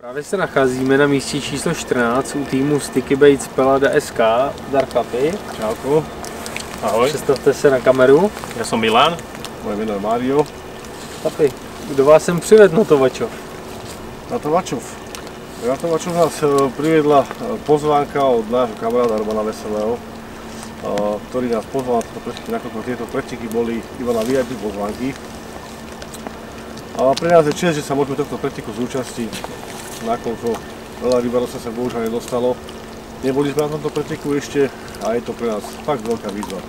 Právě se nacházíme na místě číslo 14 u týmu Sticky Baits Pelada SK. Zdar chlapi. Čauko. Ahoj. Představte se na kameru. Ja som Milan. Moje meno je Mário. Chlapi, kdo vás sem přivedl na Tovačov? Na Tovačov nás priviedla pozvánka od nášho kamaráda Romana Veselého, ktorý nás pozval na toto pretiky, nakoľko tieto pretiky boli iba na VIP pozvánky. A pre nás je čest, že sa môžeme tohto pretiku zúčastiť, nakoľko veľa rybárov sa bohužiaľ nedostalo. Neboli sme na tomto pretiku ešte a je to pre nás fakt veľká výzva.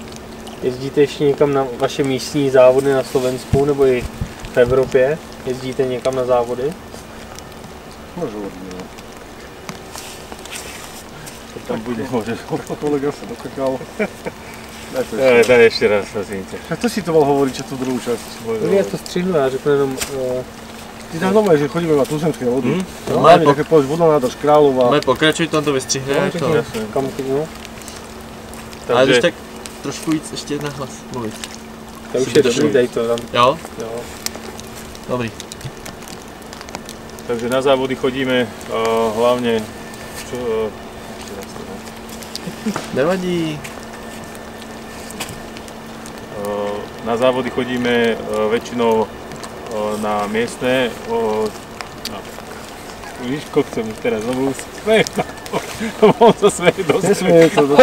Jezdíte ještě někam na vaše místní závody na Slovensku nebo i v Evropě? Jezdíte někam na závody? Môžu hodně, no. To tam bude, môže, kolega sa dokakal. Daj ešte raz, prosím ťa. A to si to mal hovoriť, čo tú druhú časť? Já to střihnu, já řeknu jenom... Ty tam doma, že chodíme na tuzemské vody. No, máme také vodonádrž Králova. Ale pokračuj, tam to vystřihneme. Kam no. Ale když tak trošku víc ještě na hlas mluvit. To už je dobrý, dej to tam. Jo? Jo. Dobrý. Takže na závody chodíme hlavne... Nevadí. Na závody chodíme väčšinou na miestne. Víš, ko chcem teraz znovu smeť na to. On sa smeje dosť. Nesmieje to,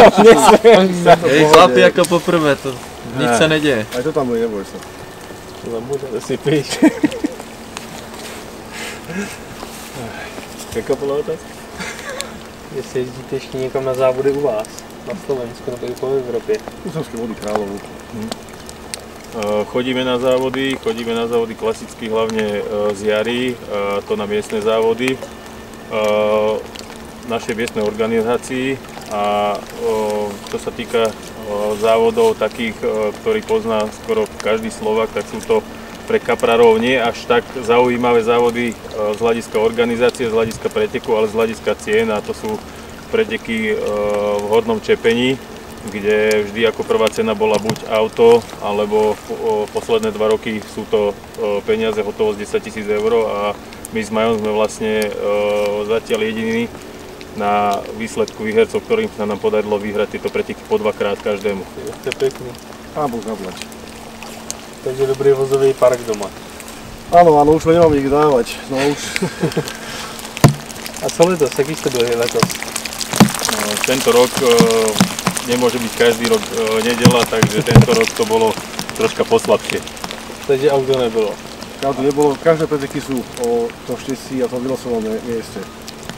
Hej, chlapi, ako poprvé, to nič sa nedeje. Aj to tam bude, neboj sa. To tam bude, to si píš. Jaká bola otázka? Jestli jezdíte ještě někam na závody u vás, na Slovensku nebo i po Evropě. Tuzemské vody Královu. Chodíme na závody klasicky hlavne z jary, to na miestne závody našej miestnej organizácii a čo sa týka závodov takých, ktorý pozná skoro každý Slovák, tak sú to pre kaprárov nie až tak zaujímavé závody z hľadiska organizácie, z hľadiska preteku, ale z hľadiska cien, a to sú preteky v Hornom Čepení, kde vždy ako prvá cena bola buď auto, alebo posledné 2 roky sú to peniaze, hotovosť 10 000 eur, a my s Majom sme vlastne zatiaľ jediní na výsledku výhercov, ktorým sa nám podarilo vyhrať tieto preteky po 2-krát každému. To je pěkný. Pán Boh zaplať. Takže dobrý vozový park doma. Áno, už ho nemám nikde dávať. No už. A co letos? Jaký jste byli letos? Tento rok nemôže byť každý rok nedeľa, takže tento rok to bolo troška poslabšie. Takže auto nebylo. Auto nebolo, každé preteky sú o tom štestí a tom vylosovanom mieste.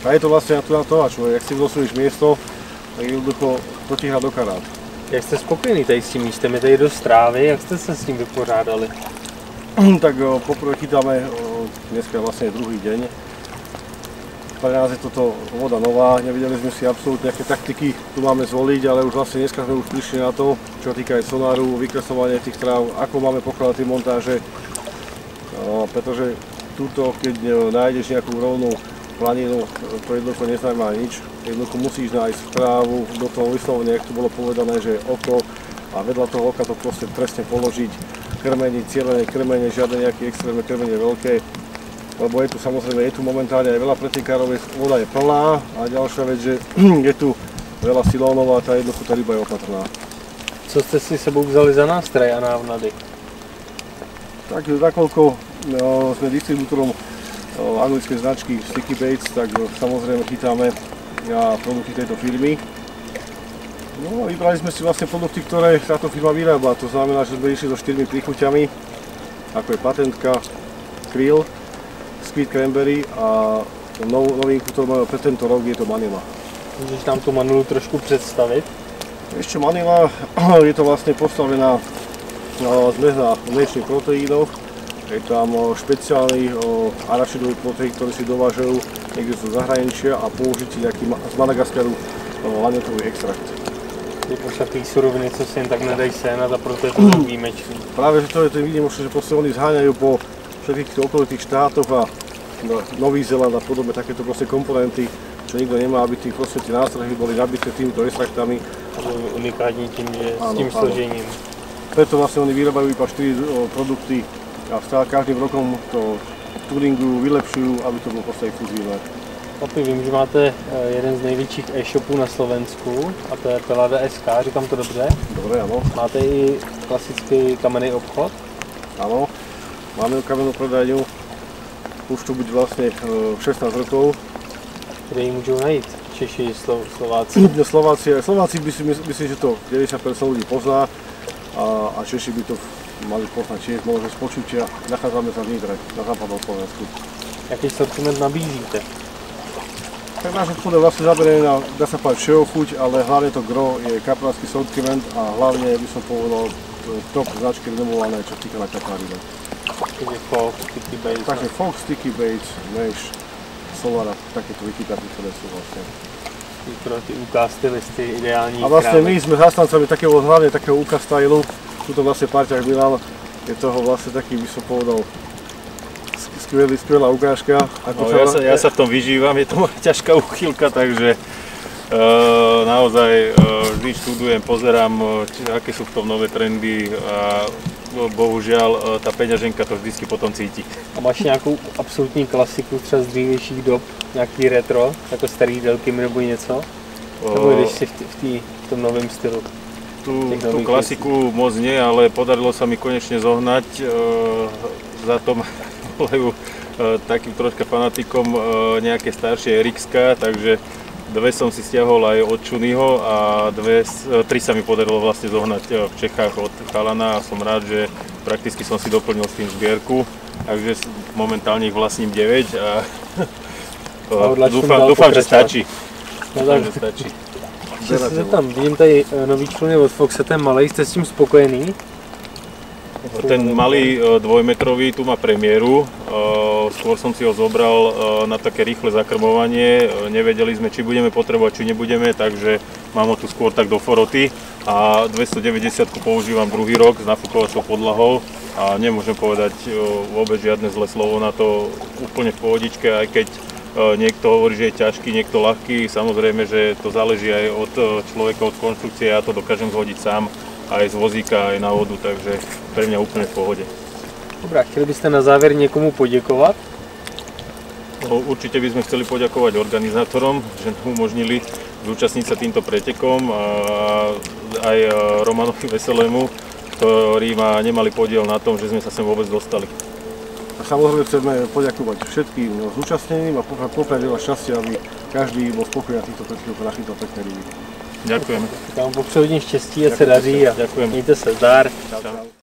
A je to vlastne tu na Tovačov, jak si vylosuješ miesto, tak jednoducho to ti hrá do karát. Jak jste spokojený tady s tím místem? Je tady dost trávy, jak jste se s tím vypořádali? Tak poprvé chytáme, dneska je vlastne druhý deň. Pre nás je toto voda nová, nevedeli sme si absolútne, aké taktiky tu máme zvoliť, ale už vlastne dneska sme už prišli na to, čo týka aj sonáru, vykreslovanie tých tráv, ako máme pokladať tie montáže. Pretože tuto, keď nájdeš nejakú rovnú planinu, to jednoducho neznamená nič. Jednoducho musíš nájsť trávu, do toho vyslovene, jak tu bolo povedané, že oko, a vedľa toho oka to proste presne položiť, krmenie, cielené krmenie, žiadne nejaké extrémne krmenie veľké. Lebo je tu samozrejme, je tu momentálne aj veľa pretekárov, voda je plná, a ďalšia vec, že je tu veľa silónov a tá jednoducho tá ryba je opatrná. Co jste si sebou vzali za nástroje a návnady? Tak nakoľko sme distribútorom anglickej značky Sticky Baits, tak samozrejme chytáme produkty tejto firmy. No a vybrali sme si vlastne produkty, ktoré táto firma vyrába, to znamená, že sme išli so 4 príchuťami, ako je patentka, krill, Sweet Cranberry a novinku, ktorú máme pre tento rok, je to Manila. Můžeš nám tu Manilu trošku představit? Ešte Manila je to vlastne postavená zmes na mliečných proteínoch. Je tam špeciálny arašidový proteín, ktorý si dovážajú niekde zo zahraničia, a použiť si nejaký z Madagaskaru lanetový extrakt. Je pošatý suroviny, co si jen tak nedají sénat, a proto je to tak výjimečný. Práve, že to je ten výnimočný, že proste oni zháňajú po všetkých okolitých štátoch a Nový Zéland a podobne takéto proste komponenty, čo nikto nemá, aby tí nástroje boli nabité týmito extraktami. To je unikátní tím, že s tím složením. Preto vlastne oni vyrábajú iba 4 produkty a každým rokom to tuningujú, vylepšujú, aby to bolo proste exkluzívne. Papi, vím, že máte jeden z největších e-shopů na Slovensku a to je Pelada SK, říkám to dobře? Dobre, áno. Máte i klasický kamenný obchod? Áno. Máme kamennú predajňu. Už tu byť vlastne 16 rokov. Kde ji můžou najít? Češi, Slováci? Slováci myslím, že to 90% ľudí pozná a Češi by to mali poznať tiež, možno z počutia. Nachádzame sa v Nitre, na západnom Slovensku. Jaký sortiment nabízíte? Tak náš obchod je vlastne zaberaný na, dá sa povedať, všeho chuť, ale hlavne to gro je kapránsky sortiment a hlavne by som povedal top značky renomované, čo týka na kaprárine. Takže Fox, Sticky Baits. Takže Fox, Sticky Baits, Mesh, Solara, takéto vykytáky, ktoré sú vlastne. Pro ty UK stylisty ideální. A vlastne my sme zastancami takého, hlavne takého UK stylu. Tuto vlastne parťák Milan je toho vlastne taký, by som povedal, skvelá ukážka. Ja sa v tom vyžívam, je to moja ťažká úchylka, takže naozaj vždy študujem, pozerám, aké sú v tom nové trendy a bohužiaľ ta peňaženka to vždycky potom cítí. A máš nějakou absolutní klasiku třeba z dřívějších dob, nějaký retro, jako starý Delkim nebo něco? Nebo jdeš si v tom novém stylu? Tú klasiku moc nie, ale podarilo sa mi konečne zohnať. Za to volajú takým troška fanatikom nejaké staršie RX-ka, takže dve som si stiahol aj od Čunyho a tri sa mi podarilo vlastne zohnať v Čechách od chalana a som rád, že prakticky som si doplnil s tým zbierku, takže momentálne ich vlastním 9 a dúfam, že stačí. Dúfam, že stačí. Ještě se tam, vidím tady nový čluny od Foxe, ten malej, jste s tím spokojený? Ten malý dvojmetrový tu má premiéru, skôr som si ho zobral na také rýchle zakrmovanie, nevedeli sme, či budeme potrebovať, či nebudeme, takže mám ho tu skôr tak do foroty a 290 používam druhý rok s nafúkovacou podlahou a nemôžem povedať vôbec žiadne zlé slovo na to, úplne v pohodičke, aj keď niekto hovorí, že je ťažký, niekto ľahký, samozrejme, že to záleží aj od človeka, od konštrukcie, ja to dokážem zhodiť sám, aj z vozíka, aj na vodu, takže pre mňa úplne v pohode. Dobrá, chtěli byste na závěr někomu poděkovat? No, určite by sme chceli poďakovať organizátorom, že nám umožnili zúčastniť sa týmto pretekom a aj Romanovi Veselému, ktorí nemali podiel na tom, že sme sa sem vôbec dostali. A samozrejme chceme poďakovať všetkým zúčastneným a popriať veľa šťastia, aby každý bol spokojný na týchto pretekoch, na týchto pekné ryby. Ďakujem. Tak vám popřeju hodně štěstí, ať se daří a ďakujem. mějte se, zdar. Čau.